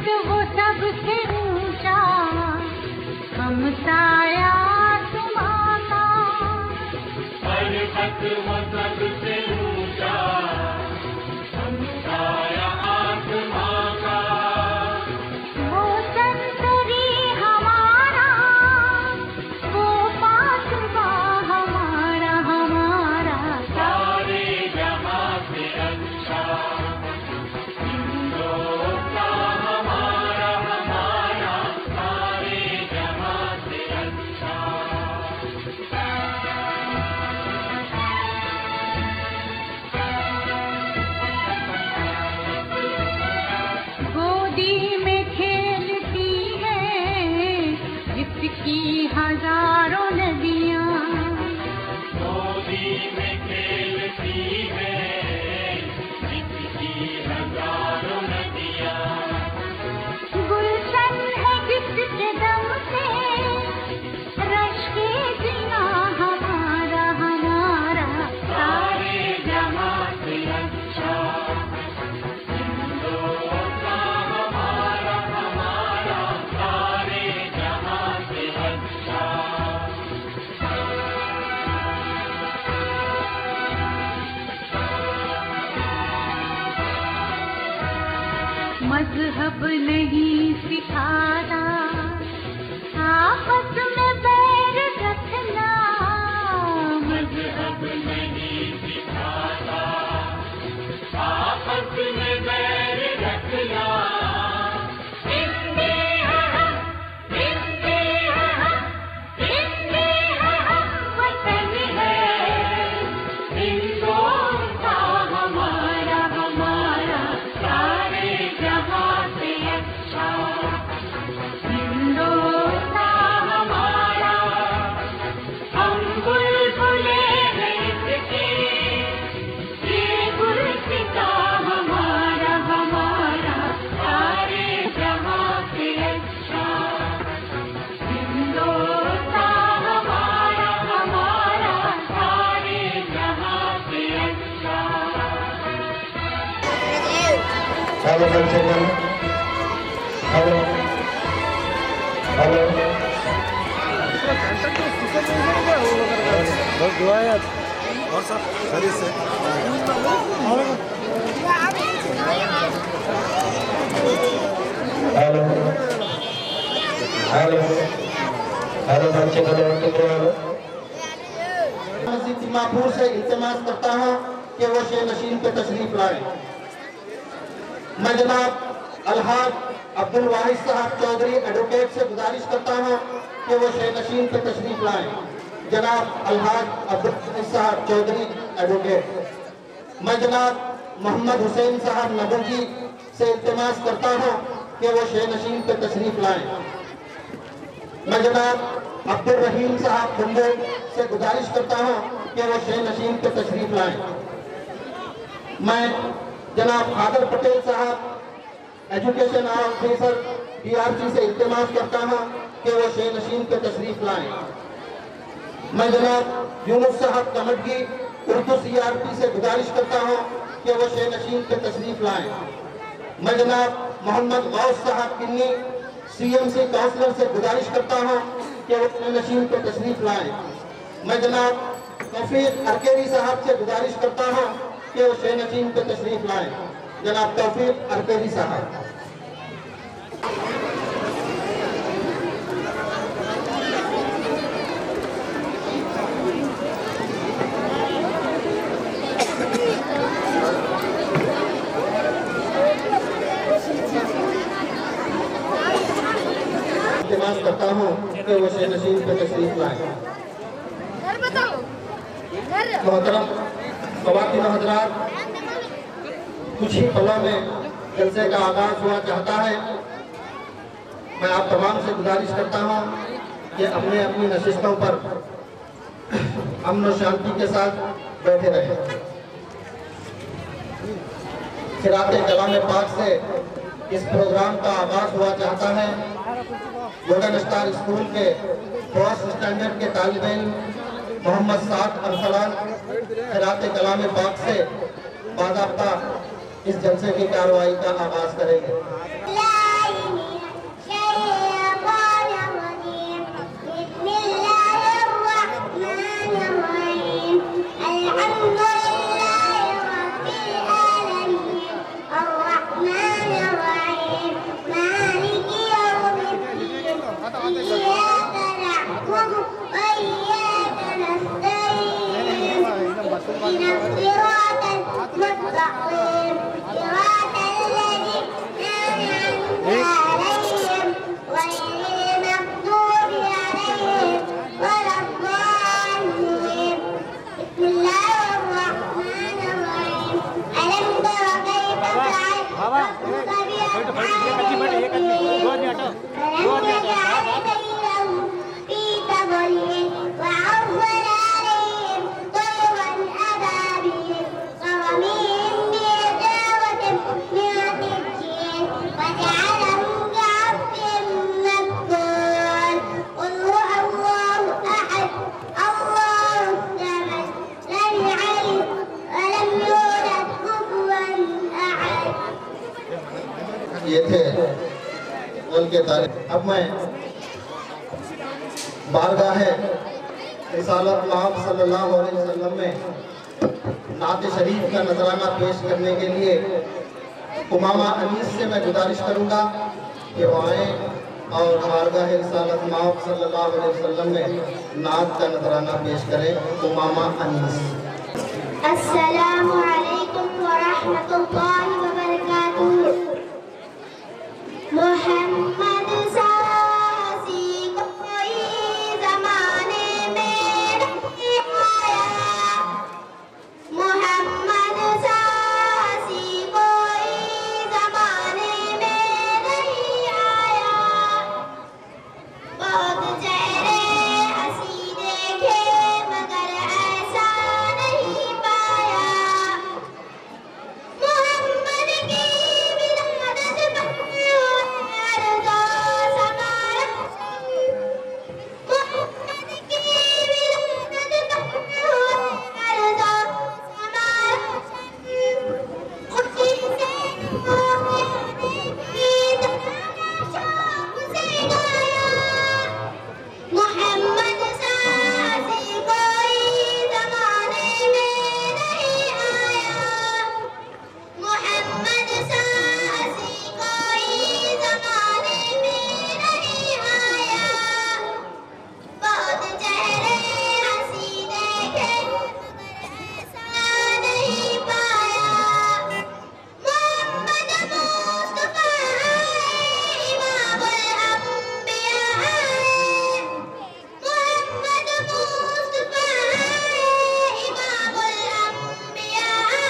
पर्वत वो सबसे ऊंचा, हम साया तुम्हारा। पर्वत वो सबसे ऊंचा, हम साया तुम्हारा। वो संतरी हमारा, वो पासवा हमारा हमारा। सारे जहां से अच्छा की हजारों नदियाँ, गोदी में खेलती है जिसकी हजारों नदियाँ। गुलशन है जिसके दम से रश के जिना हमारा हमारा। सारे जहां से अच्छा मजहब नहीं सिखाता आपस में बैर रखना। मजहब नहीं सिखाता आपस में बैर रखना। हिंदी है हम, हिंदी है हम, हिंदी है हम, वतन है हिंदुस्तान हमारा हमारा। सारे जहां से अच्छा हिंदुस्तान हमारा। हम बुलबुले हैं इसके, ये गुलसिता हमारा हमारा। सारे जहां से अच्छा हिंदुस्तान हमारा हमारा। सारे जहां से अच्छा। हेलो बच्चे, हेलो हेलो। बस दुआ यार और सब खरीद से। हेलो हेलो हेलो बच्चे, हेलो। मस्जिद तिम्मापुर से इल्तिमास करता हूँ कि वो शेर नशीन पे तशरीफ लाए। मैं जनाब अलहाज अब्दुल वाहिद साहब चौधरी एडवोकेट से गुजारिश करता हूँ कि वो शेर नशीन पे तशरीफ लाएं। जनाब अलहाज अब्दुल वाहिद साहब चौधरी एडवोकेट। मैं जनाब मोहम्मद हुसैन साहब नबूजी से इल्तिमास करता हूँ कि वो शेर नशीन पे तशरीफ लाएं। मैं जनाब अब्दुल रहीम साहब बंबई से गुजारिश करता हूँ कि वो शेर नशीन पे तशरीफ लाएं। मैं जनाब खादर पटेल साहब एजुकेशन ऑफिसर DRC से इल्तिमास करता हूँ कि वो शेर नशीन पे तशरीफ लाएं। मैं जनाब यूनुस साहब कमटगी उर्दू CRP से गुजारिश करता हूँ कि वो शेर नशीन पे तशरीफ लाएं। मैं जनाब मोहम्मद गौस साहब किन्नी CMC काउंसलर से गुजारिश करता हूँ कि वो शेर नशीन पे तशरीफ लाएं। मैं जनाब तौफीक अरकेरी साहब से गुजारिश करता हूँ कि वो शेर नशीन पे तशरीफ लाएं। जनाब तौफीक अरकेरी साहब। इल्तिमास करता हूँ कि वो शेर नशीन पे तशरीफ लाएं। मोहतरम ख़वातीन हज़रात, कुछ ही पलों में जलसे का आगाज हुआ चाहता है। मैं आप तमाम से गुजारिश करता हूँ कि अपने अपनी नशिस्तों पर अमन और शांति के साथ बैठे रहें। खिराते कलाम पाक से इस प्रोग्राम का आगाज हुआ चाहता है। गोल्डन स्टार स्कूल के फर्स्ट स्टैंडर्ड के तालिब इल्म मोहम्मद साद अरसलान खिराते कलाम पाक से बाज़ाब्ता इस जलसे की कार्रवाई का आगाज करेंगे। के तारीख। अब मैं बारगाह रिसालत महब सल्लल्लाहु अलैहि वसल्लम में नात शरीफ का नजराना पेश करने के लिए उमामा अनीस से मैं गुजारिश करूंगा कि वो आए और बारगाह रिसालत महब सल्लल्लाहु अलैहि वसल्लम में नात का नजराना पेश करें। उमामा अनीस। अस्सलामु अलैकुम व रहमतुल्लाहि व बरकातुहू। मोहम्मद सासी कोई ज़माने में नहीं आया। मोहम्मद सासी कोई ज़माने में नहीं आया। बहुत चेहरे हंसी देखे मगर ऐसा नहीं पाया। मोहम्मद की विलादत पर अर्ज़ो समारा। मोहम्मद की विलादत पर अर्ज़ो समारा। खुशी से की तमाशा से गाया। मोहम्मद सासी कोई ज़माने में नहीं आया। मोहम्मद सासी कोई ज़माने में नहीं आया। बहुत चेहरे हंसी देखे मगर ऐसा नहीं पाया। मोहम्मद मुस्तफा है इमामुल अंबिया है। मोहम्मद मुस्तफा है इमामुल अंबिया है।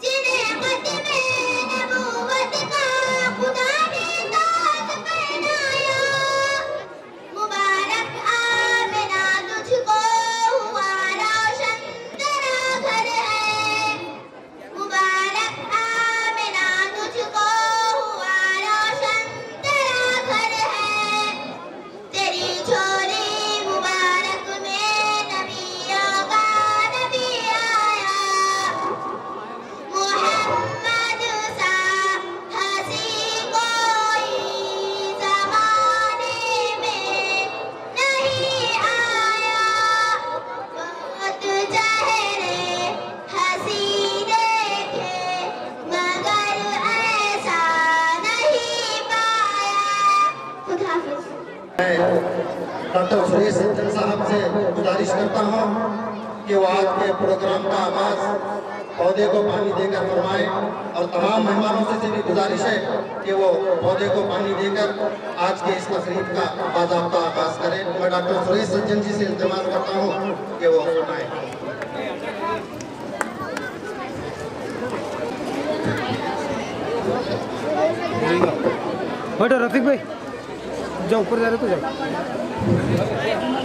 जिन्हें ख़त्मे नबूवत का खुदा ने ताज पहनाया। मुबारक आमिना तुझको हुआ रोशन तेरा घर है। मुबारक आमिना तुझको हुआ रोशन तेरा घर है। तेरी झोली मुबारक में नबियों का नबी आया। मोहम्मद सा हंसी कोई ज़माने में नहीं आया। बहुत चेहरे हंसी देखे मगर ऐसा नहीं पाया। खुदा हाफिज़। डॉक्टर सुरेश सज्जन साहब से गुजारिश करता हूँ कि वो आज के प्रोग्राम का आगाज पौधे को पानी देकर फरमाएं और तमाम मेहमानों से भी गुजारिश है कि वो पौधे को पानी देकर आज के इस तकरीब का बाज़ाब्ता आगाज करें। मैं डॉक्टर सुरेश सज्जन जी से इल्तिमास करता हूँ कि वो फरमाएं। बैठो रफीक भाई, जाओ ऊपर जा रहे तो जाओ।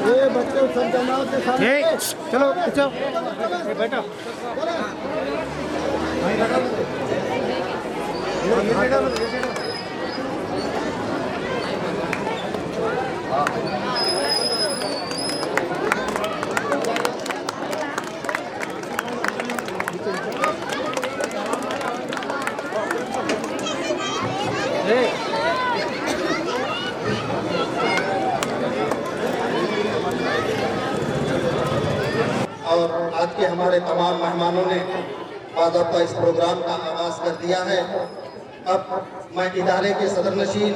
ये बच्चे सब जमाओ से सामने चलो जाओ। बैठो और आज के हमारे तमाम मेहमानों ने बाज़ाब्ता इस प्रोग्राम का आगाज कर दिया है। अब मैं इदारे के सदर नशीन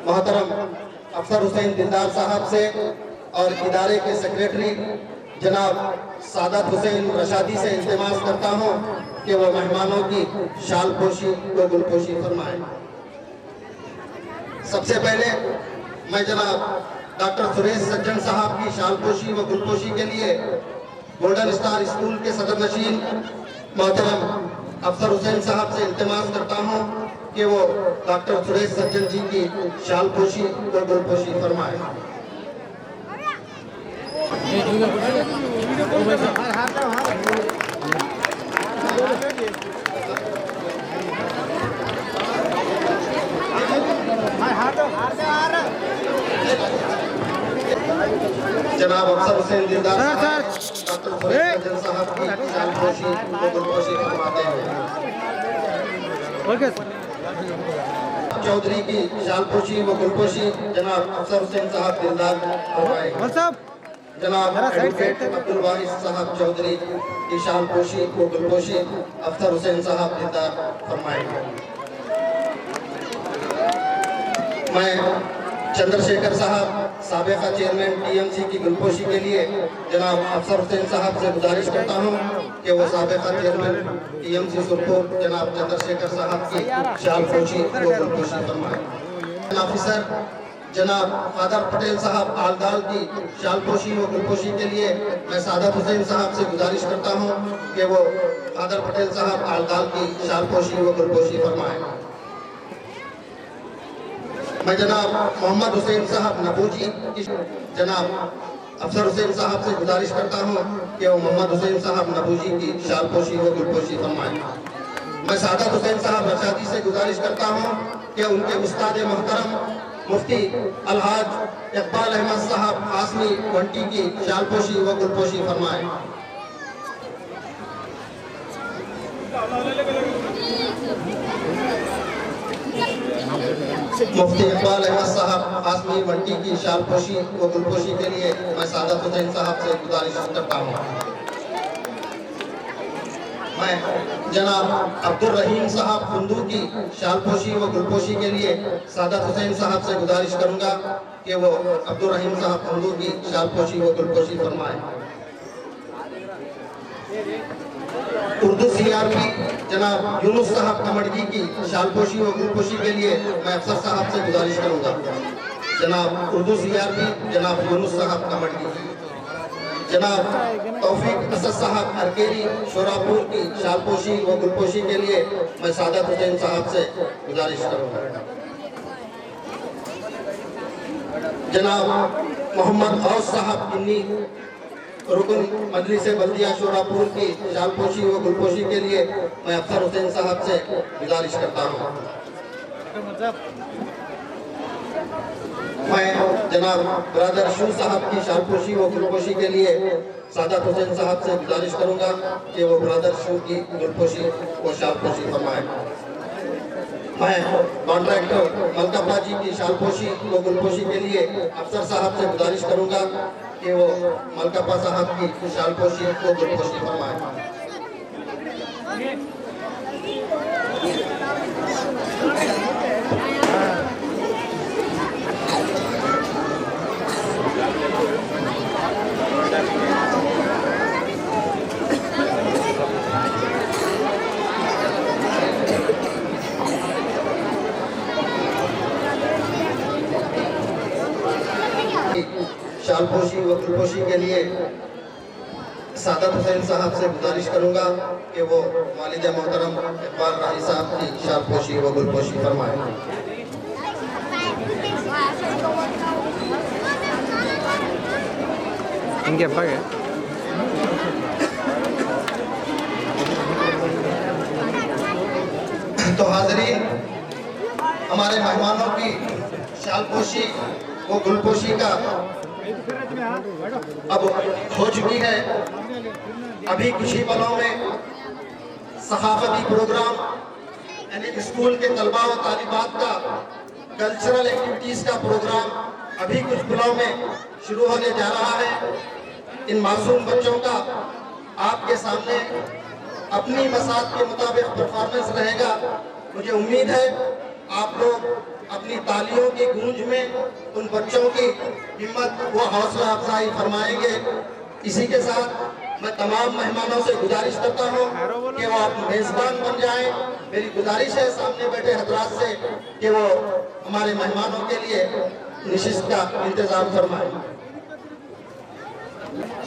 मोहतरम अफसर हुसैन दिलदार साहब से और इदारे के सेक्रेटरी जनाब सादत हुसैन रशादी से इल्तिमास करता हूँ कि वो मेहमानों की शाल पोशी व गुलपोशी फरमाएं। सबसे पहले मैं जनाब डॉक्टर सुरेश सज्जन साहब की शाल पोशी व गुलपोशी के लिए गोल्डन स्टार स्कूल के सदर नशीन मोहतरम अफसर हुसैन साहब से इल्तिमास करता हूँ कि वो डॉक्टर सुरेश सज्जन जी की शाल पोशी व गुलपोशी फरमाएं। जनाब अफसर हुसैन दिलदार डॉक्टर सुरेश सज्जन साहब की शाल पोशी व गुलपोशी फरमाते हैं। साहब चौधरी की शालपोशी व गुलपोशी जनाब अफसर हुसैन साहब दिलदार फरमाएंगे। और सब जनाब एडवोकेट अब्दुल वारिस साहब चौधरी की शालपोशी व गुलपोशी अफसर हुसैन साहब दिलदार फरमाएंगे। मैं चंद्रशेखर साहब साबिका चेयरमैन टीएमसी की गुलपोशी के लिए जनाब अफसर हुसैन साहब से गुजारिश करता हूं कि वो साबिका चेयरमैन टीएमसी सुरपुर जनाब चंद्रशेखर साहब की शालपोशी व गुलपोशी फरमाएं। ऑफिसर जनाब कादर पटेल साहब आलदाल की शालपोशी व गुलपोशी के लिए मैं सादत हुसैन साहब से गुजारिश करता हूं कि वो कादर पटेल साहब आलदाल की शालपोशी व गुलपोशी फरमाएं। मैं जनाब मोहम्मद हुसैन साहब नबूजी की जनाब अफसर हुसैन साहब से गुजारिश करता हूं कि वो मोहम्मद हुसैन साहब नबूजी की शालपोशी व गुलपोशी फरमाएं। मैं सादत हुसैन साहब रशादी से गुजारिश करता हूं कि उनके उस्ताद मोहतरम मुफ्ती अलहाज इकबाल अहमद साहब आसमी वंटी की शालपोशी व गुलपोशी फरमाएं। मुफ्ती इकबाल अहमद साहब आसमी वंटी की शालपोशी व गुलपोशी के लिए मैं सादत हुसैन साहब से गुजारिश करता हूँ। मैं जनाब अब्दुल रहीम साहब फुंदू की शालपोशी व गुलपोशी के लिए सादत हुसैन साहब से गुजारिश करूंगा कि वो अब्दुल रहीम साहब फुंदू की शालपोशी व गुलपोशी फरमाएं। उर्दू सीआरपी जनाब यूनुस साहब कमड़गी की शालपोशी व गुलपोशी के लिए मैं अफसर साहब से गुजारिश करूंगा। जनाब उर्दू सीआरपी जनाब यूनुस साहब कमड़गी, जनाब तौफीक असद साहब अरकेरी शोरापुर की शालपोशी व गुलपोशी के लिए मैं सादत हुसैन साहब से गुजारिश करूंगा। जनाब मोहम्मद गौस साहब इन्नी रुकन मजलिस बल्दिया शोरापुर की शालपोशी व गुलपोशी के लिए मैं अफसर हुसैन साहब से गुजारिश करता हूँ। मैं जनाब ब्रदर शू साहब की शालपोशी व गुलपोशी के लिए सादत हुसैन साहब से गुजारिश करूंगा कि वो ब्रदर शू की गुलपोशी व शालपोशी फरमाएं। मैं कॉन्ट्रैक्टर मलकापा जी की शालपोशी व गुलपोशी के लिए अफसर साहब से गुजारिश करूंगा कि वो मलकापा साहब की शालपोशी व गुलपोशी फरमाएं। शालपोशी व गुलपोशी के लिए सादत हुसैन साहब से गुजारिश करूंगा कि वो वालिदा मोहतरम इकबाल राही साहब की शालपोशी व गुलपोशी फरमाएं। इनके अब्बा के तो हाज़रीन, हमारे मेहमानों की शालपोशी वो गुलपोशी का अब हो चुकी है। अभी कुछ ही पलों में सहाफती प्रोग्राम यानी स्कूल के तलबा व तालिबात का कल्चरल एक्टिविटीज का प्रोग्राम अभी कुछ पलों में शुरू होने जा रहा है। इन मासूम बच्चों का आपके सामने अपनी मसाद के मुताबिक परफॉर्मेंस रहेगा। मुझे उम्मीद है आप लोग अपनी तालियों की गूंज में उन बच्चों की हिम्मत व हौसला अफजाई फरमाएंगे। इसी के साथ मैं तमाम मेहमानों से गुजारिश करता हूं कि वो आप मेज़बान बन जाएं। मेरी गुजारिश है सामने बैठे हजरात से कि वो हमारे मेहमानों के लिए निशिस्त का इंतजाम फरमाएं।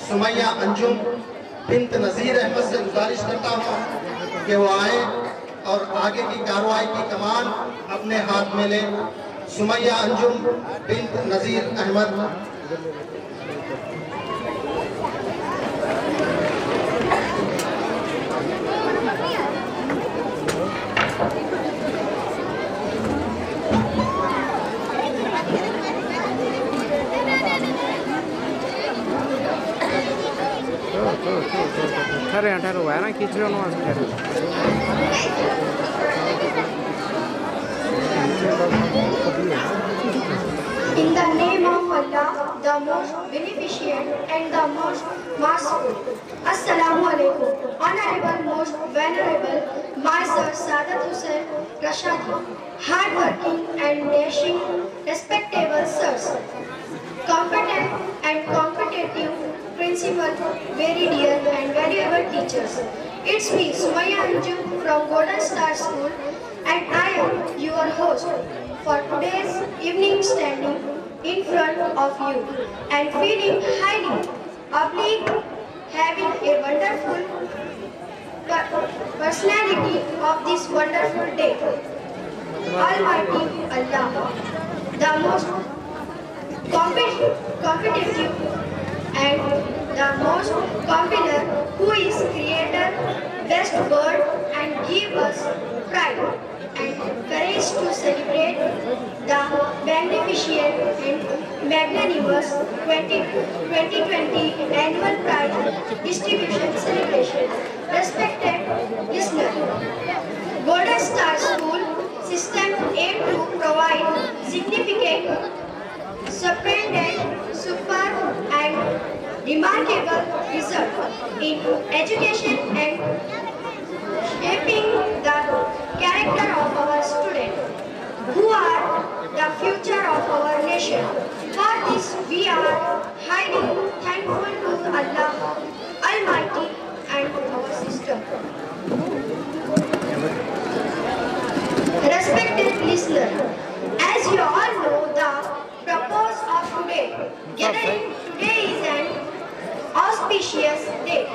सुमैया अंजुम बिन्त नज़ीर अहमद से गुजारिश करता हूं कि वो आए और आगे की कार्रवाई की कमान अपने हाथ में लें। सुमैया अंजुम बिन्त नज़ीर अहमद। ठहरे ठहरो है ना खींच रहे हो। In the name of Allah, the most beneficent and the most merciful. Assalamu alaikum. Honorable, most venerable, my sir Sadat Hussain Rashadi, hardworking and dashing, respectable sirs, competent and competitive principal, very dear and valuable teachers. It's me, Sumaya Anjum from Golden Star School, and I am your host for today's evening, standing in front of you and feeling highly obliged, having a wonderful personality of this wonderful day. Almighty Allah, the most competitive and the most popular, who is creator, best word, and give us pride and courage to celebrate the magnificent and magnanimous 2020 annual prize distribution celebration. Respected listener, Golden Star School system aim to provide significant, surprising, super and remarkable result in education and shaping the character of our students, who are the future of our nation. For this, we are highly thankful to Allah Almighty and our system. Respected listener, as you all know, the purpose of gathering today is an auspicious day.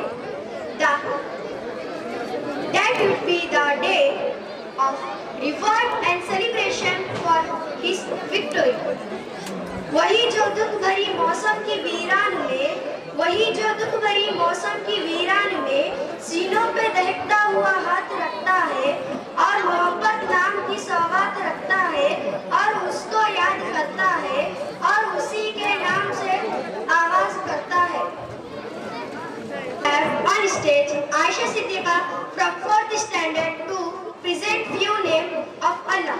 That would be the day of reward and celebration for his victory. वही जो दुख भरी मौसम की वीरान में सीनों पे दहकता हुआ हाथ रखता है और मोहब्बत नाम की सौगात रखता है और उसको याद करता है और उसी के नाम से आवाज करता है. On stage, Aisha Siddiqa from 4th standard to present few names of Allah.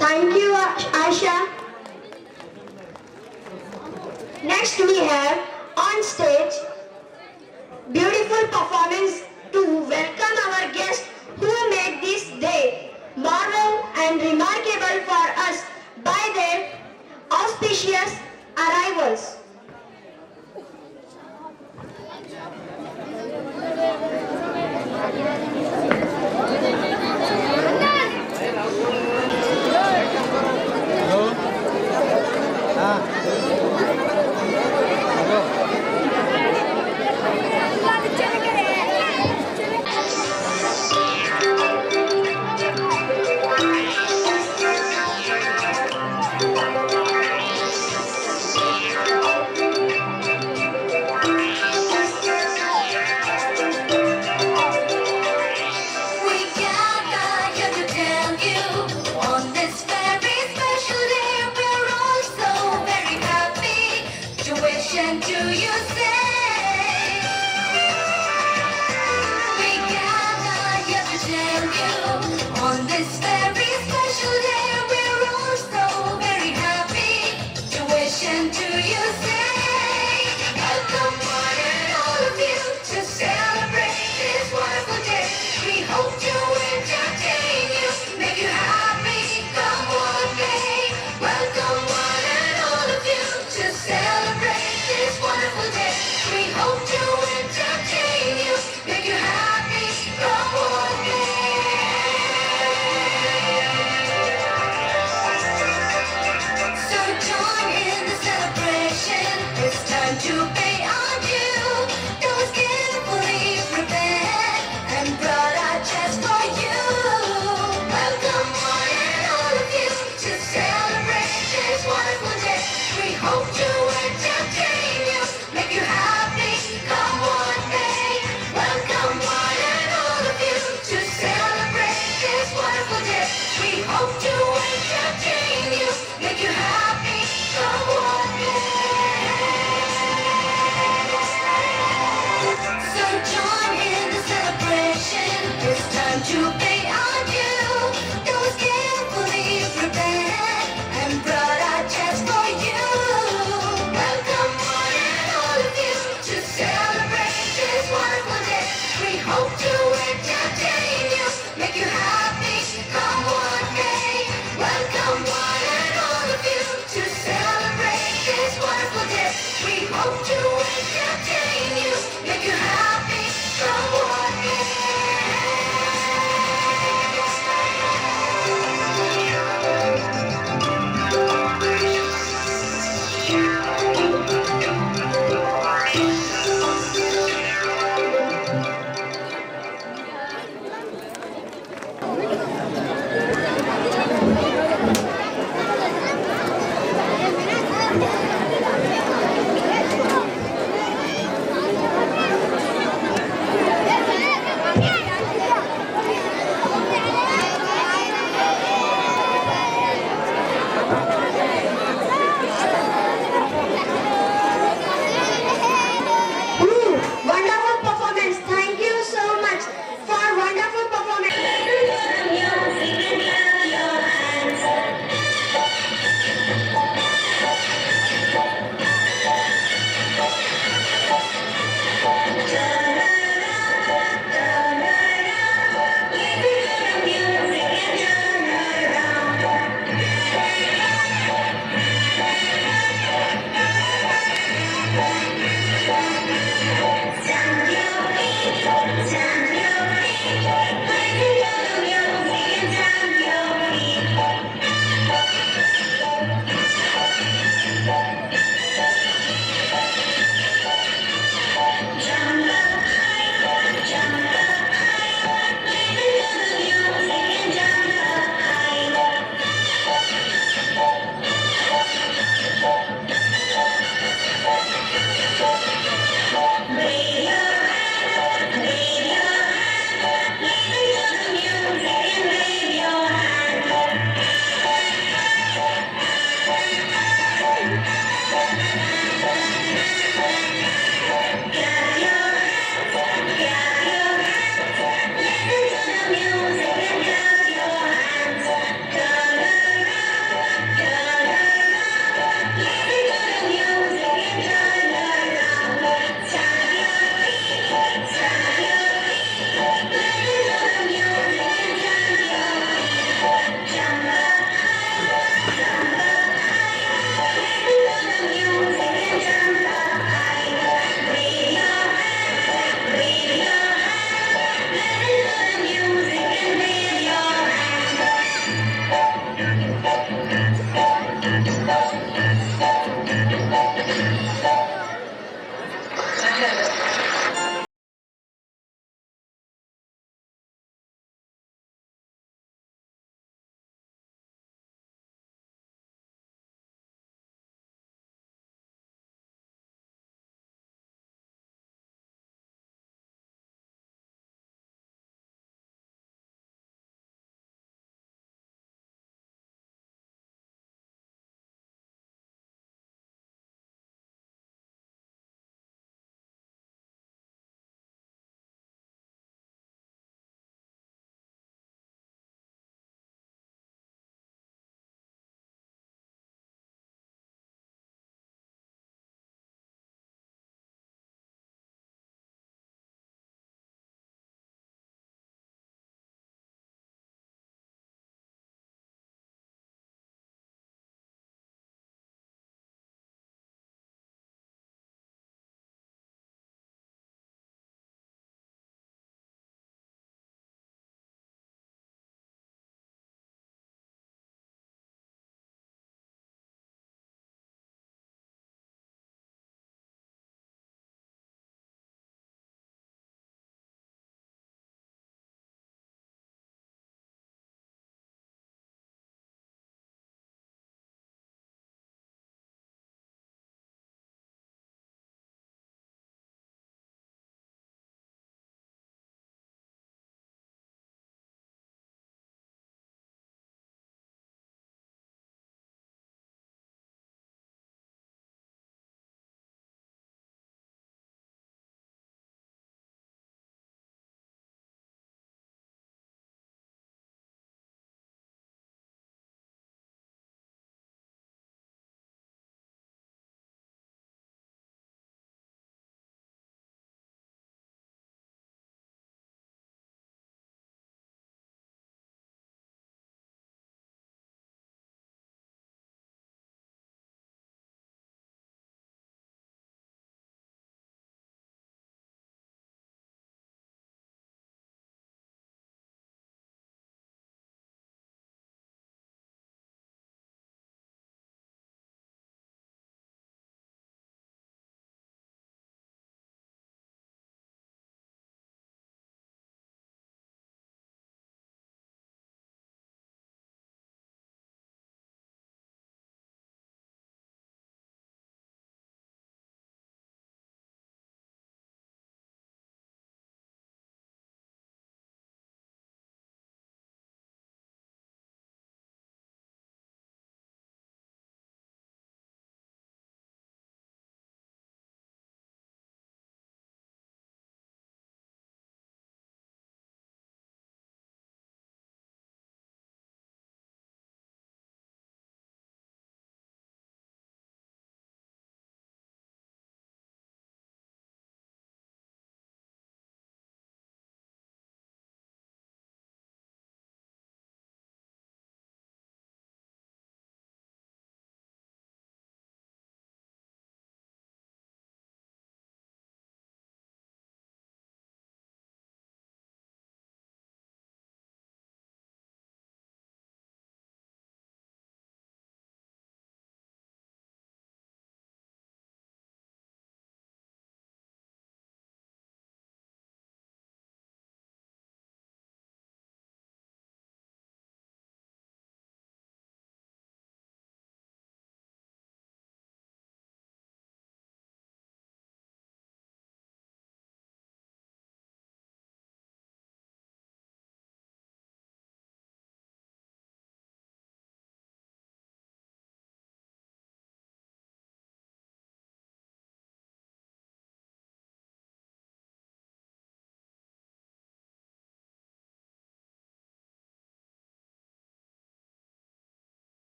Thank you, Aisha. Next we have on stage beautiful performance to welcome our guests who made this day marvel and remarkable for us by their auspicious arrivals.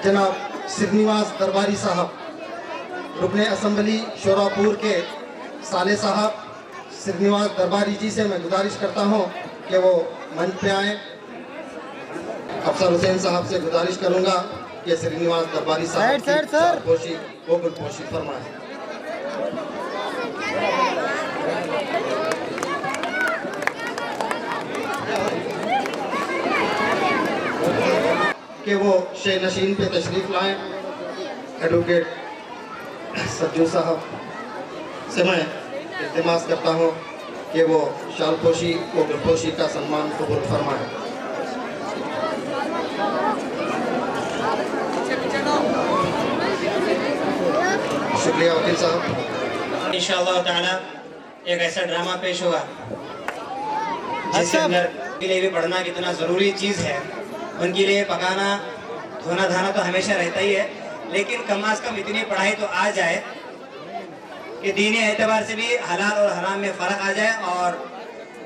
जनाब श्रीनिवास दरबारी साहब, रुकने assembly Shorapur के साले साहब श्रीनिवास दरबारी जी से मैं गुजारिश करता हूं कि वो मंच पे आए। अफसर हुसैन साहब से गुजारिश करूंगा कि श्रीनिवास दरबारी साहब की पोशी वो गुलपोशी फरमाए। कि वो शे नशीन पे तशरीफ लाएं। एडवोकेट सज्जू साहब से मैं इल्तिमास करता हूँ कि वो शालपोशी व गुलपोशी का सम्मान कबूल फरमाएं। शुक्रिया वकील साहब। इंशाअल्लाह ताला एक ऐसा ड्रामा पेश होगा जिसके अंदर के लिए भी पढ़ना कितना ज़रूरी चीज़ है। उनके लिए पकाना धोना धाना तो हमेशा रहता ही है, लेकिन कम अज़ कम इतनी पढ़ाई तो आ जाए कि दीनी एतबार से भी हलाल और हराम में फ़र्क आ जाए और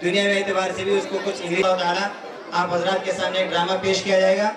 दुनिया में एतबार से भी उसको कुछ इंग्लिश ताला आप हजरात के सामने एक ड्रामा पेश किया जाएगा।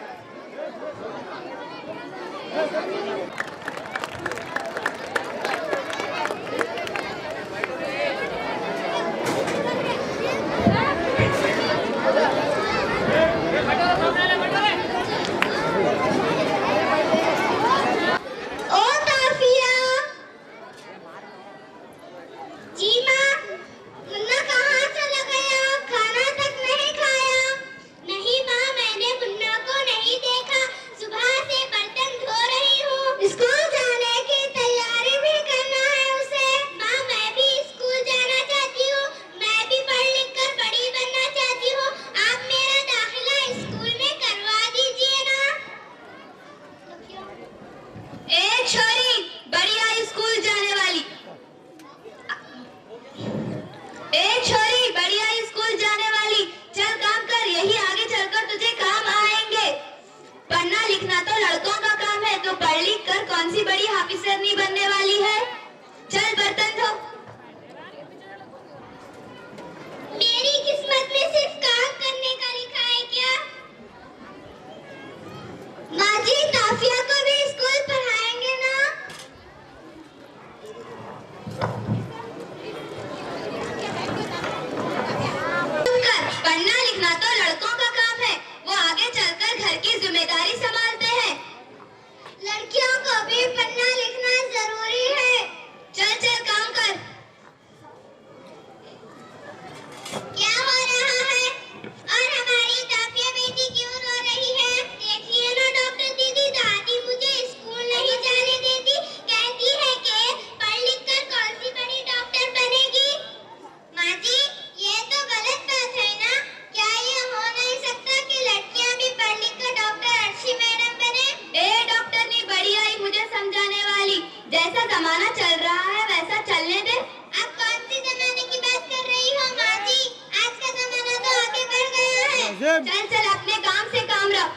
चल अपने काम से काम रख।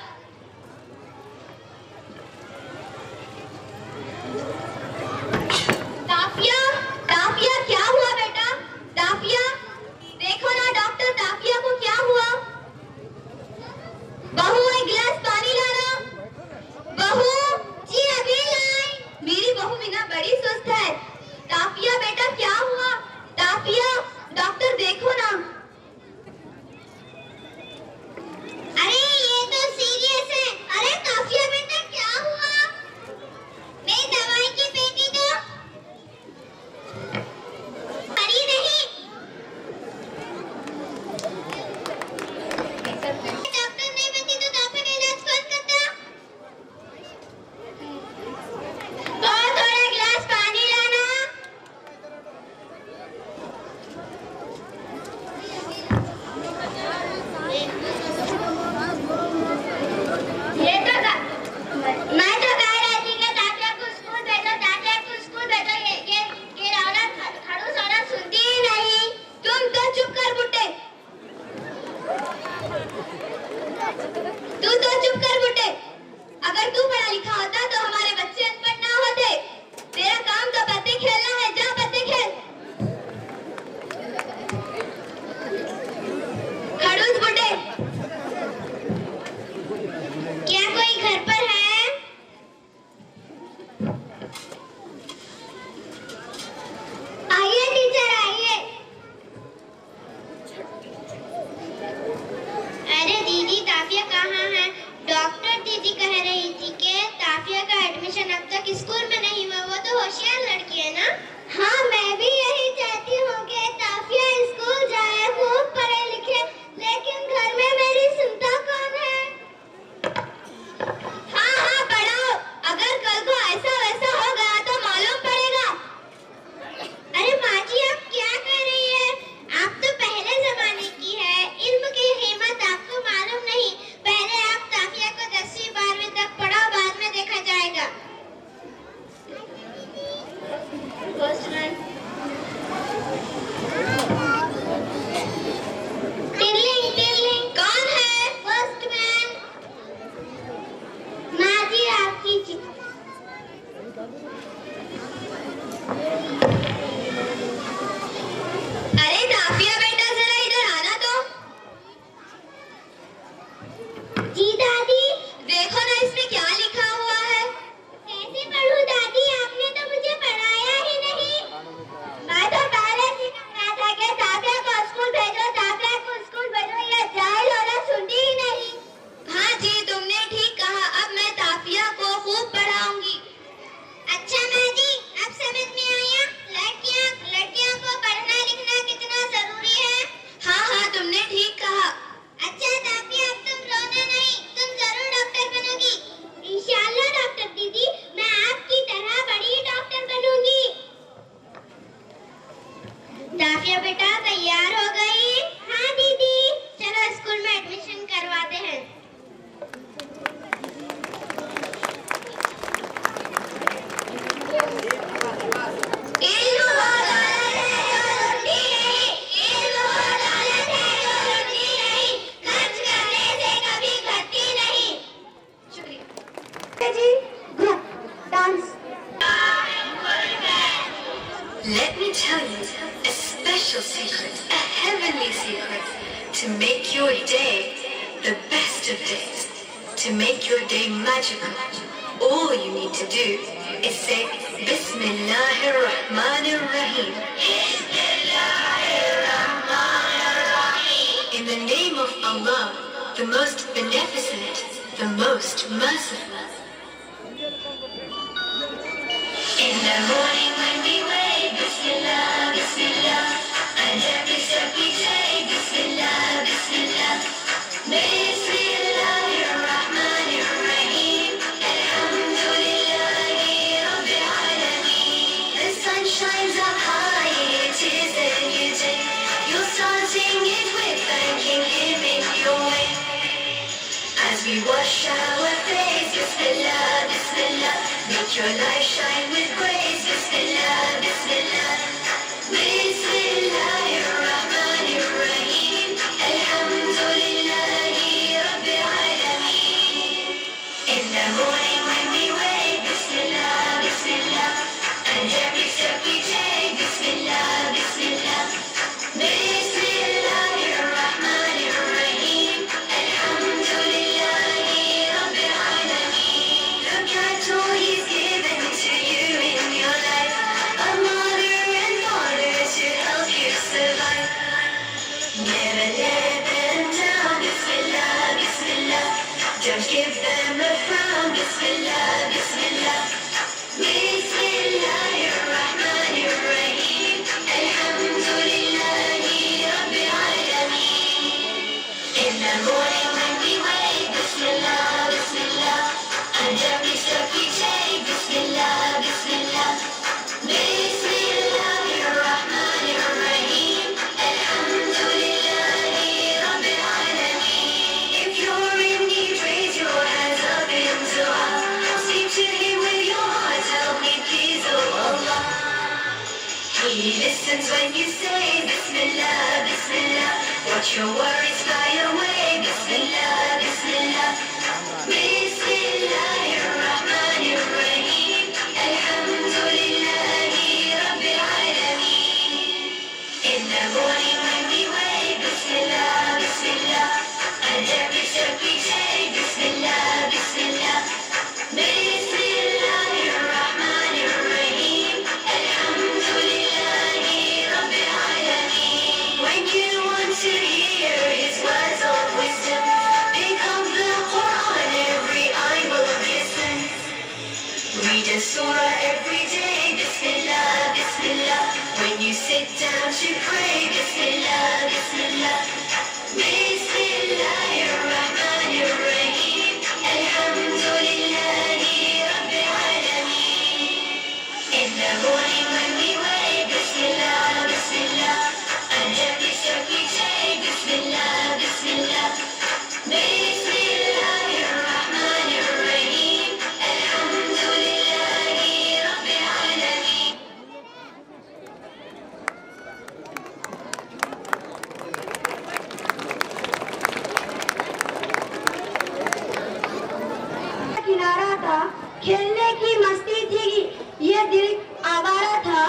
ताफिया, ताफिया क्या हुआ बेटा? ताफिया देखो ना डॉक्टर, ताफिया को क्या हुआ? बहू एक गिलास पानी लाना। बहू जी अभी लाए। मेरी बहू मीना बड़ी सुस्त है, आइए टीचर आइए। अरे दीदी ताफिया कहाँ है? डॉक्टर दीदी कह रही थी कि ताफिया का एडमिशन अब तक स्कूल में नहीं हुआ। वो तो होशियार लड़की है ना? हाँ मैं भी यही चाहती हूँ कि ताफिया स्कूल जाए, खूब पढ़े लिखे, लेकिन घर में मेरी सुनता कौन है? हाँ हाँ पढ़ाओ, अगर कल को ऐसा वैसा हो गया तो मालूम पड़ेगा। अरे माँ जी आप क्या कर रही है? आप तो पहले जमाने की है, इल्म की कीमत आपको मालूम नहीं। पहले आप ताफिया को 10वीं 12वीं तक पढ़ाओ, बाद में देखा जाएगा। टिरलिंग टिरलिंग कौन है? पोस्टमैन। माँ जी आपकी चिट्ठी। अरे ताफिया बेटा जरा इधर आना तो। जी दादी। देखो ना इसमें क्या लिखा हुआ है। कैसे पढ़ूं दादी, आपने तो मुझे पढ़ाया ही नहीं। मैं तो पहले से कह रहा था कि ताफिया को स्कूल भेजो, ताफिया को स्कूल भेजो, ये जाहिल औरत सुनती ही नहीं। हाँ जी तुमने ठीक कहा, अब मैं ताफिया को खूब पढ़ाऊंगी। अच्छा माँ जी अब समझ में आया लड़कियाँ को पढ़ना लिखना कितना जरूरी है। हाँ हाँ तुमने ठीक कहा। अच्छा ताफिया अब तुम रोना नहीं, तुम जरूर डॉक्टर बनोगी। इंशाल्लाह डॉक्टर दीदी, मैं आपकी तरह बड़ी डॉक्टर बनूंगी। ताफिया बेटा तैयार हो गई? हाँ दीदी। चलो स्कूल में एडमिशन करवाते हैं। Let me tell you a special secret, a heavenly secret, to make your day the best of days, to make your day magical. All you need to do is say Bismillahir Rahmanir Rahim. In the name of Allah, the most beneficent, the most merciful. In the morning when we wake, Bismillah, Bismillah, and every step we take, Bismillah, Bismillah. Bismillahir Rahmanir Rahim, Alhamdulillahi Rabbil Alameen. The sun shines up high, it is a new day. You're starting it with thanking Him in your way. As we wash our face, Bismillah, Bismillah, make your life shine with grace, Bismillah, Bismillah. Bismillahir Rahmanir Rahim, Alhamdulillahi Rabbil Alameen. In the morning when we wake, Bismillah, Bismillah, and every step we take, Bismillah, Bismillah. Bismillahir Rahmanir Rahim, Alhamdulillahi Rabbil Alameen. Look at all He's given to you in your life, a mother and father to help you survive. Never let them down, Bismillah, Bismillah. Don't give them a frown, Bismillah, Bismillah. Bismillahir Rahmanir Rahim, Alhamdulillahi Rabbil Alameen. In the morning when we wake, Bismillah, Bismillah, and every step we take, Bismillah, Bismillah. Bismillahir Rahmanir Rahim, Alhamdulillahi Rabbil Alameen. If you're in need, raise your hands up in dua. Speak to Him with your heart, tell me please, oh Allah. He listens when you say Bismillah, Bismillah. Watch your worries fly away, Bismillah, Bismillah. Bismillahir Rahmanir Rahim, Alhamdulillahi Rabbil Alameen. In the morning when we wake, Bismillah, Bismillah, and every step we take, Bismillah, Bismillah. Bismillahir Rahmanir down to pray. Bismillah, Bismillah. Bismillahirrahmanirrahim. Alhamdulillahi Rabbil Alameen. In the morning when we wake, Bismillah, Bismillah. Unhappy start we take, Bismillah, Bismillah. Bismillahirrahmanirrahim. Alhamdulillahi Rabbil Alameen. किनारा था, खेलने की मस्ती थी, ये दिल आवारा था।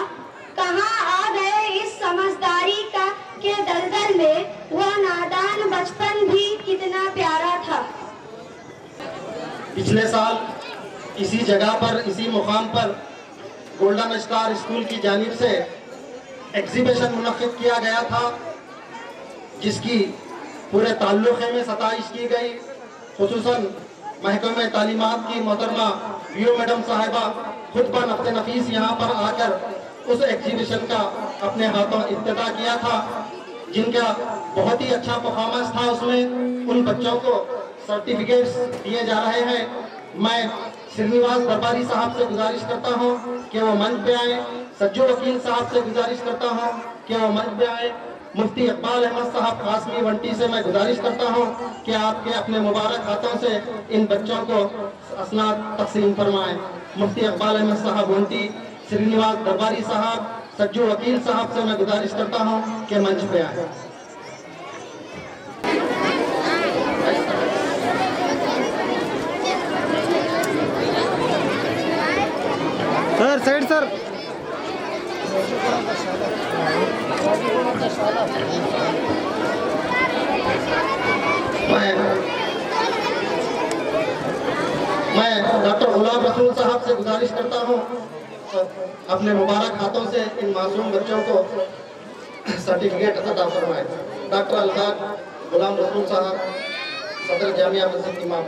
कहाँ आ गए इस समझदारी का के दलदल में, वह नादान बचपन भी कितना प्यारा था। पिछले साल इसी जगह पर, इसी मुकाम पर गोल्डन स्टार स्कूल की जानिब से एग्जीबिशन मुनक्किद किया गया था, जिसकी पूरे ताल्लुक़े में सताइश की गई। खुसूसन महकमे तालीमात की मोहतरमा वीओ मैडम साहिबा खुद पर नफ्ते नफीस यहाँ पर आकर उस एग्जीबिशन का अपने हाथों इब्तिदा किया था, जिनका बहुत ही अच्छा परफॉर्मेंस था। उसमें उन बच्चों को सर्टिफिकेट्स दिए जा रहे हैं। मैं श्रीनिवास दरबारी साहब से गुजारिश करता हूं कि वो मंच पे आए। सज्जू वकील साहब से गुजारिश करता हूं कि वो मंच पे आए। मुफ्ती इकबाल अहमद साहब कासमी वंटी से मैं गुजारिश करता हूं कि आपके अपने मुबारक हाथों से इन बच्चों को असनाद तकसीम फरमाएं। मुफ्ती इकबाल अहमद साहब वंटी, श्रीनिवास दरबारी साहब, सज्जू वकील साहब से मैं गुजारिश करता हूं कि मंच पे आए। Sir side sir. मैं डॉक्टर गुलाम रसूल साहब से गुजारिश करता हूं अपने मुबारक हाथों से इन मासूम बच्चों को सर्टिफिकेट अता फरमाए। डॉक्टर अलहाज गुलाम रसूल साहब, सदर जामिया मस्जिद इमाम।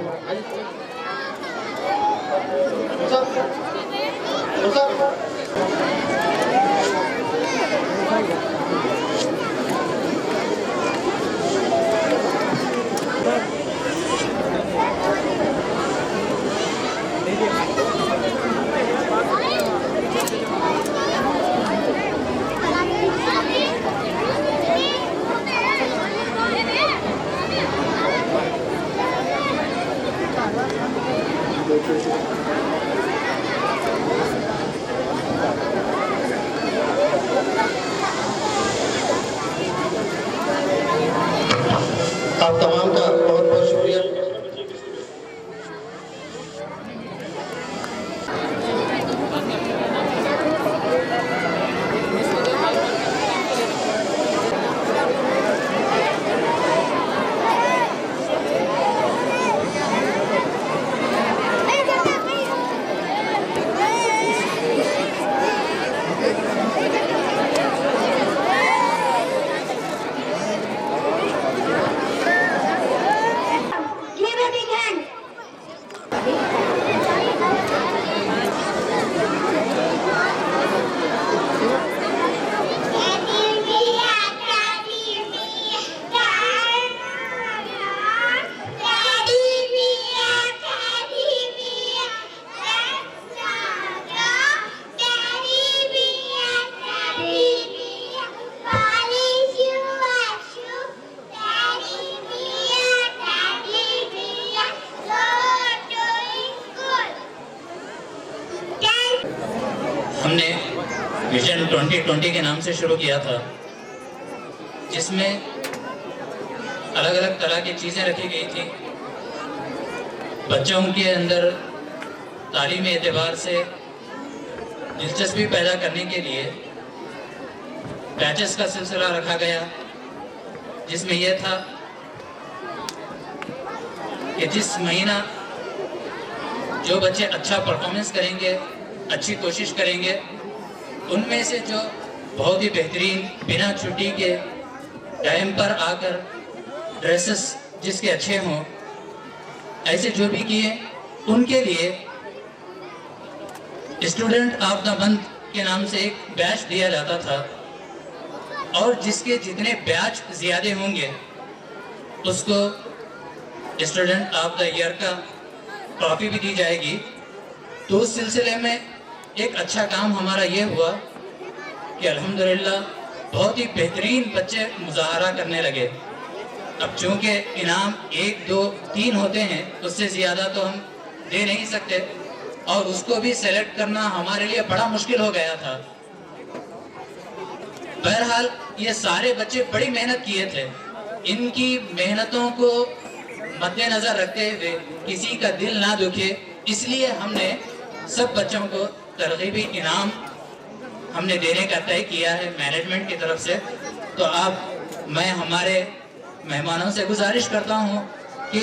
आप तमाम का बहुत बहुत शुक्रिया। Give a big hand. हमने विजन 2020 के नाम से शुरू किया था, जिसमें अलग अलग तरह की चीज़ें रखी गई थी। बच्चों के अंदर तालीमी एतबार से दिलचस्पी पैदा करने के लिए बैचेस का सिलसिला रखा गया, जिसमें यह था कि जिस महीना जो बच्चे अच्छा परफॉर्मेंस करेंगे, अच्छी कोशिश करेंगे, उनमें से जो बहुत ही बेहतरीन बिना छुट्टी के टाइम पर आकर ड्रेसेस जिसके अच्छे हों, ऐसे जो भी किए, उनके लिए स्टूडेंट ऑफ द मंथ के नाम से एक बैच दिया जाता था, और जिसके जितने बैच ज़्यादा होंगे उसको स्टूडेंट ऑफ द ईयर का ट्रॉफी भी दी जाएगी। तो उस सिलसिले में एक अच्छा काम हमारा ये हुआ कि अल्हम्दुलिल्लाह बहुत ही बेहतरीन बच्चे मुजाहरा करने लगे। अब चूँकि इनाम 1, 2, 3 होते हैं, उससे ज़्यादा तो हम दे नहीं सकते और उसको भी सेलेक्ट करना हमारे लिए बड़ा मुश्किल हो गया था। बहरहाल ये सारे बच्चे बड़ी मेहनत किए थे। इनकी मेहनतों को मद्देनजर रखते हुए किसी का दिल ना दुखे, इसलिए हमने सब बच्चों को तरगीबी इनाम हमने देने का तय किया है मैनेजमेंट की तरफ से। तो अब मैं हमारे मेहमानों से गुजारिश करता हूँ कि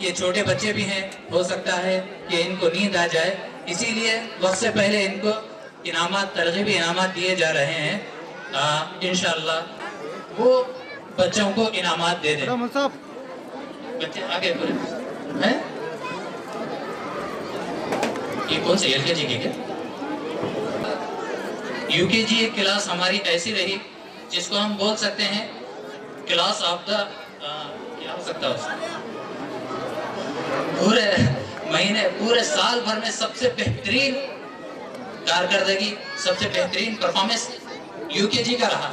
ये छोटे बच्चे भी हैं, हो सकता है कि इनको नींद आ जाए, इसीलिए वक्त से पहले इनको इनामात, तरगीबी इनामात दिए जा रहे हैं। इंशाअल्लाह वो बच्चों को इनामात दे दें। बच्चे आगे बोले हैं, ये कौन से LKG की क्या? UKG एक क्लास हमारी ऐसी रही जिसको हम बोल सकते हैं क्लास ऑफ द क्या हो सकता है उसमें? पूरे महीने, पूरे साल भर में सबसे बेहतरीन कारकर्दगी, सबसे बेहतरीन परफॉर्मेंस UKG का रहा।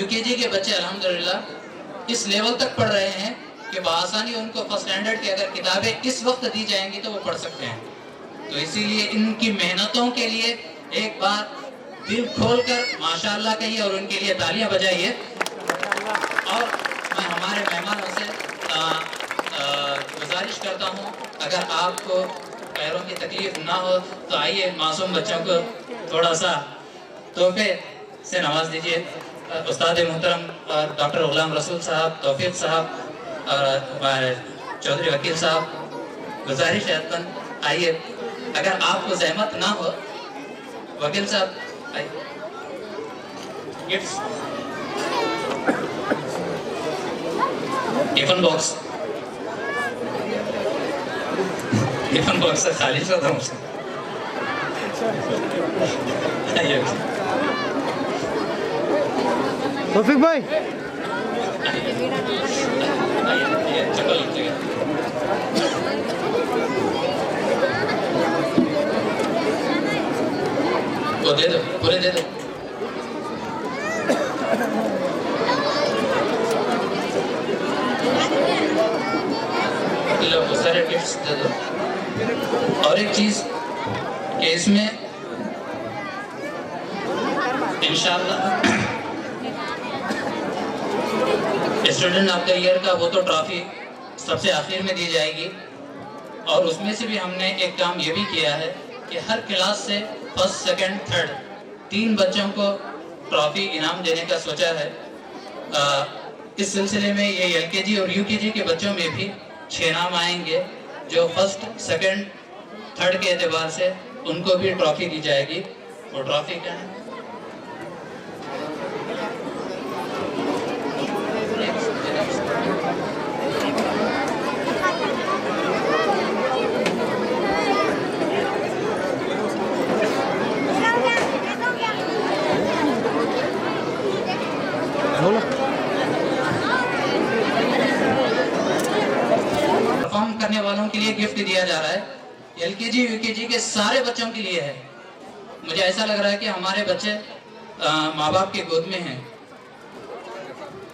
UKG के बच्चे अल्हम्दुलिल्लाह इस लेवल तक पढ़ रहे हैं कि बआसानी उनको फर्स्ट स्टैंडर्ड की अगर किताबें इस वक्त दी जाएंगी तो वो पढ़ सकते हैं। तो इसीलिए इनकी मेहनतों के लिए एक बार दिल खोलकर माशाअल्लाह कहिए और उनके लिए तालियां बजाइए। और मैं हमारे मेहमानों से गुजारिश करता हूं, अगर आपको पैरों की तकलीफ ना हो तो आइए मासूम बच्चों को थोड़ा सा तोहफे से नवाज दीजिए। उस्ताद मोहतरम और डॉक्टर गुलाम रसूल साहब, तौफीक साहब और चौधरी वकील साहब, गुजारिश है आइए, अगर आपको जहमत ना हो। वकील साहब आइए। Gifts, tiffin box, tiffin box से खाली सा था मुझसे। आइए तौफीक भाई, चप्पल लीजिएगा। वो दे दो, पूरे दे दो। लो वो सारे गिफ्ट्स दे दो। और एक चीज कि इसमें इंशाअल्लाह स्टूडेंट ऑफ द ईयर का वो तो ट्रॉफी सबसे आखिर में दी जाएगी। और उसमें से भी हमने एक काम ये भी किया है कि हर क्लास से फर्स्ट, सेकंड, थर्ड 3 बच्चों को ट्रॉफी इनाम देने का सोचा है। इस सिलसिले में ये LKG और UKG के बच्चों में भी 6 नाम आएंगे जो फर्स्ट, सेकंड, थर्ड के एतबार से उनको भी ट्रॉफी दी जाएगी। वो ट्रॉफी क्या है? परफॉर्म करने वालों के लिए गिफ्ट दिया जा रहा है। LKG, UKG के सारे बच्चों के लिए है। मुझे ऐसा लग रहा है कि हमारे बच्चे माँ बाप के गोद में हैं,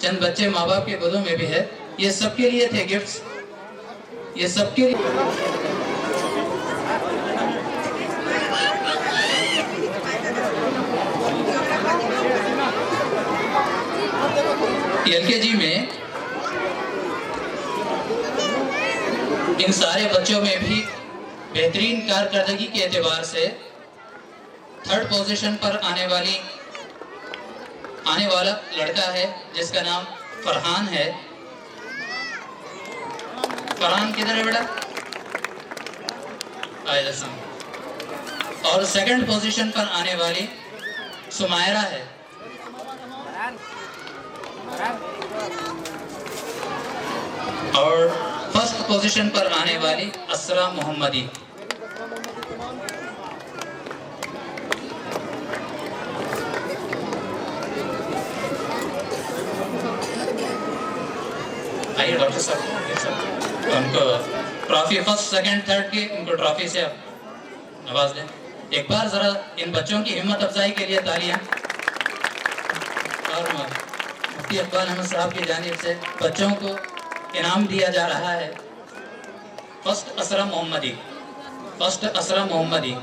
चंद बच्चे माँ बाप के गोदों में भी है। ये सबके लिए थे गिफ्ट्स, ये सबके लिए। LKG में इन सारे बच्चों में भी बेहतरीन कारकर्दगी के एतबार से थर्ड पोजीशन पर आने वाला लड़का है जिसका नाम फरहान है। फरहान किधर है बेटा? और सेकंड पोजीशन पर आने वाली सुमायरा है। और फर्स्ट पोजीशन पर आने वाली असरा मोहम्मदी। आइए डॉक्टर साहब, ये सब उनको ट्रॉफी फर्स्ट सेकंड थर्ड की उनको ट्रॉफी से आप नवाज दें। एक बार जरा इन बच्चों की हिम्मत अफजाई के लिए तालियां। और मुफ्ती इकबाल अहमद साहब की जानिब से बच्चों को इनाम दिया जा रहा है। फर्स्ट असरा मोहम्मदी, फर्स्ट असरा मोहम्मदी।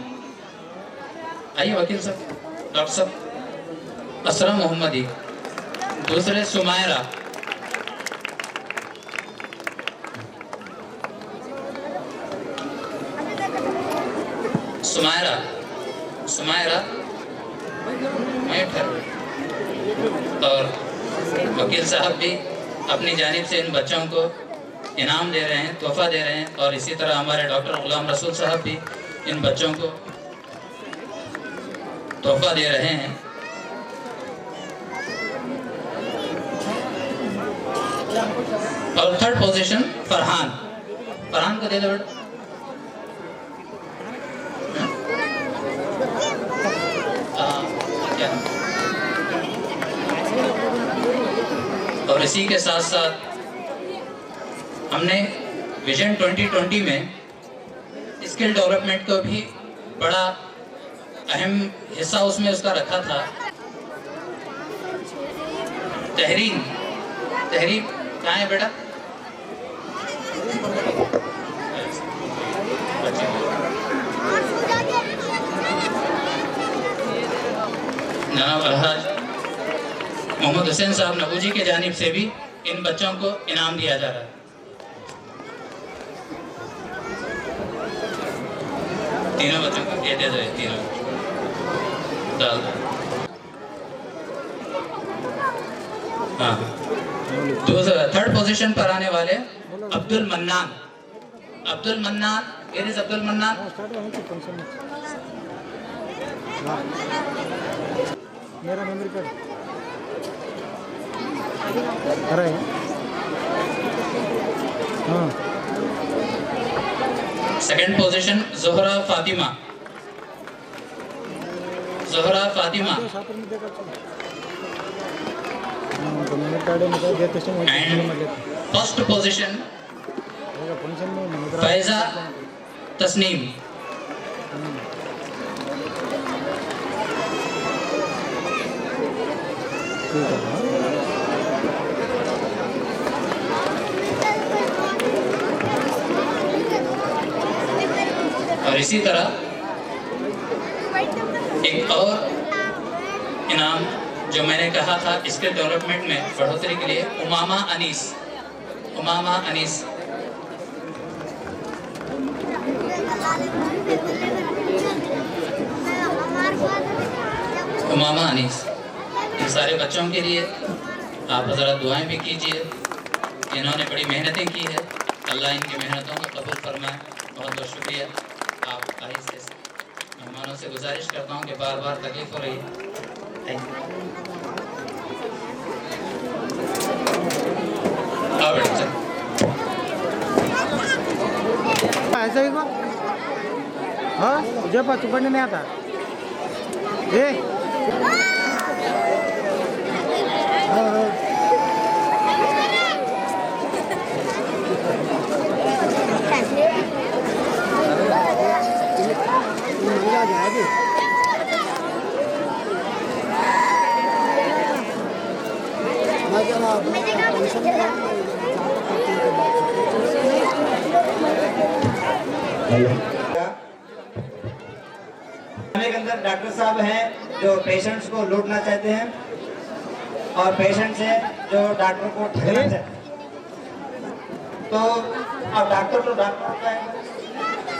आइए वकील साहब, डॉक्टर साहब, असरा मोहम्मदी। दूसरे सुमायरा, सुमायरा, सुमायरा और वकील साहब भी अपनी जानिब से इन बच्चों को इनाम दे रहे हैं, तोहफा दे रहे हैं। और इसी तरह हमारे डॉक्टर गुलाम रसूल साहब भी इन बच्चों को तोहफा दे रहे हैं। और थर्ड पोजीशन फरहान, फरहान को दे दो बेटा। और इसी के साथ साथ हमने विजन 2020 में स्किल डेवलपमेंट को भी बड़ा अहम हिस्सा उसमें उसका रखा था। तहरीन, तहरीन कहाँ है बेटा? जनाब अलहाज मोहम्मद हुसैन साहब नबूजी के जानिब से भी इन बच्चों को इनाम दिया जा रहा है। तीनों बच्चों को ये दे दो, तीनों डाल दो। हाँ, दूसरा थर्ड पोजीशन पर आने वाले अब्दुल मन्नान, अब्दुल मन्नान, ये अब्दुल मन्नान। मेरा नंबर कर अरे हाँ। Second position Zohra Fatima, Zohra Fatima. And first position Faiza Tasneem. और इसी तरह एक और इनाम जो मैंने कहा था स्किल डेवलपमेंट में बढ़ोतरी के लिए, Umama Anees, Umama Anees. Umama Anees, इन सारे बच्चों के लिए आप ज़रा दुआएं भी कीजिए। इन्होंने बड़ी मेहनतें की है, अल्लाह इनकी मेहनतों को कबूल फरमाए। बहुत बहुत शुक्रिया। आप आहिस्ते से मेहमानों से गुजारिश करता हूँ कि बार बार तकलीफ हो रही है। Thank you. आओ बेटा चल। ऐसा ही को हाँ मुझे पता पढ़ने नहीं आता ये के अंदर डॉक्टर साहब हैं जो पेशेंट्स को लूटना चाहते हैं और पेशेंट से जो डॉक्टर को ठगना चाहते हैं। तो अब डॉक्टर तो डॉक्टर होता है,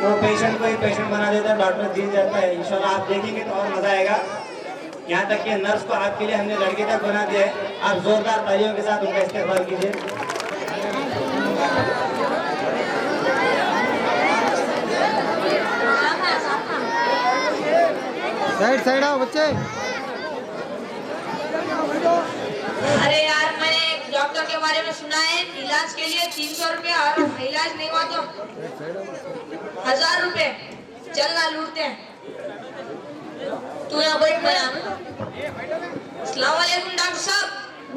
वो पेशेंट को ही पेशेंट बना देता है, डॉक्टर जीत जाता है। इंशाल्लाह आप देखेंगे तो और मजा आएगा। यहाँ तक कि नर्स को आपके लिए हमने लड़के तक बना दिया है। आप जोरदार तालियों के साथ उनका इस्तेमाल कीजिए। साइड साइड आओ बच्चे। अरे यार, मैंने एक डॉक्टर के बारे में सुना है, इलाज के लिए 300 रुपए और इलाज नहीं हुआ तो 1000 रुपए। चलना लूटते हैं। तू यहाँ बैठ गया। अस्सलाम वालेकुम डॉक्टर साहब।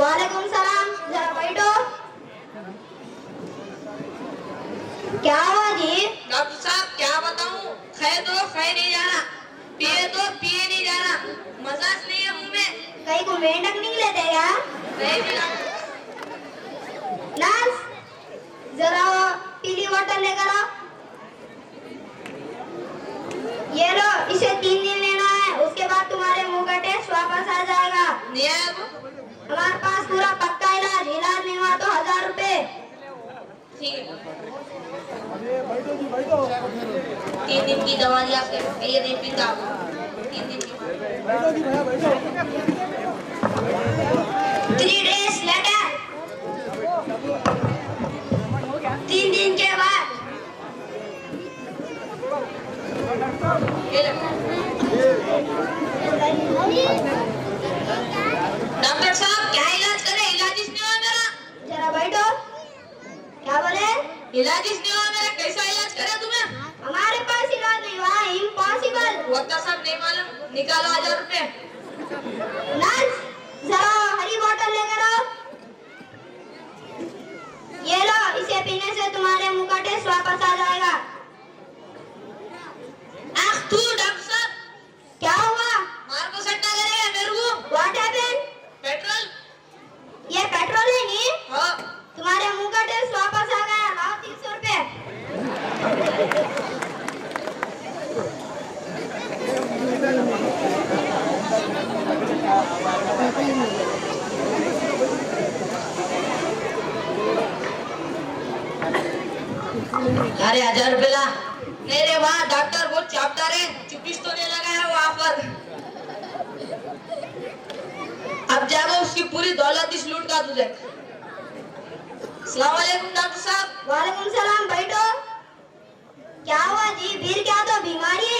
वालेकुम सलाम, जरा बैठो। क्या हुआ जी? डॉक्टर साहब क्या बताऊं, खाए तो खाए नहीं जाना, पिए तो पिए नहीं जाना, मसाज नहीं है मुंह में। कहीं को मेंढक निकले थे क्या? नहीं मिला। नर्स, जरा वो पीली बोतल लेकर आओ। ये लो, इसे 3 दिन लेना है, उसके बाद तुम्हारे मुंह का टेस्ट वापस आ जाएगा। नहीं आया वो? हमारे पास पूरा पक्का इलाज नहीं हुआ तो 1000 रुपए। ठीक है। 3 दिन की दवा दी आपके, ये नहीं पीता। 3 दिन की। 3 days later, 3 दिन के बाद ये ले। डॉक्टर साहब क्या इलाज करे, इलाज नहीं हुआ मेरा। जरा बैठो। क्या बोले? इलाज नहीं हुआ मेरा, कैसा इलाज करे तुम्हें? हमारे पास इलाज नहीं हुआ, इम्पॉसिबल। वक्त सब नहीं मालूम, निकालो 1000 रुपए। नर्स, जरा हरी बोतल लेकर आओ। ये लो, इसे पीने से तुम्हारे मुंह का टेस्ट वापस आ जाएगा। आख तू डॉक्टर साहब, क्या हुआ? मार को सट्टा करेगा मेरे को। What happened? पेट्रोल। ये पेट्रोल है नहीं? हाँ। तुम्हारे मुंह का टेस्ट वापस आ गया। लाओ 300 रुपए। अरे 1000 रुपए ला। नहीं रे वाह, डॉक्टर बहुत चापदार है, चुपिस तो नहीं लगाया वो ऑफर। अब जाकर उसकी पूरी दौलत इस लूट का तुझे। अस्सलाम वालेकुम डॉक्टर साहब। वालेकुम सलाम, बैठो। क्या हुआ जी? भीड़ क्या तो बीमारी है?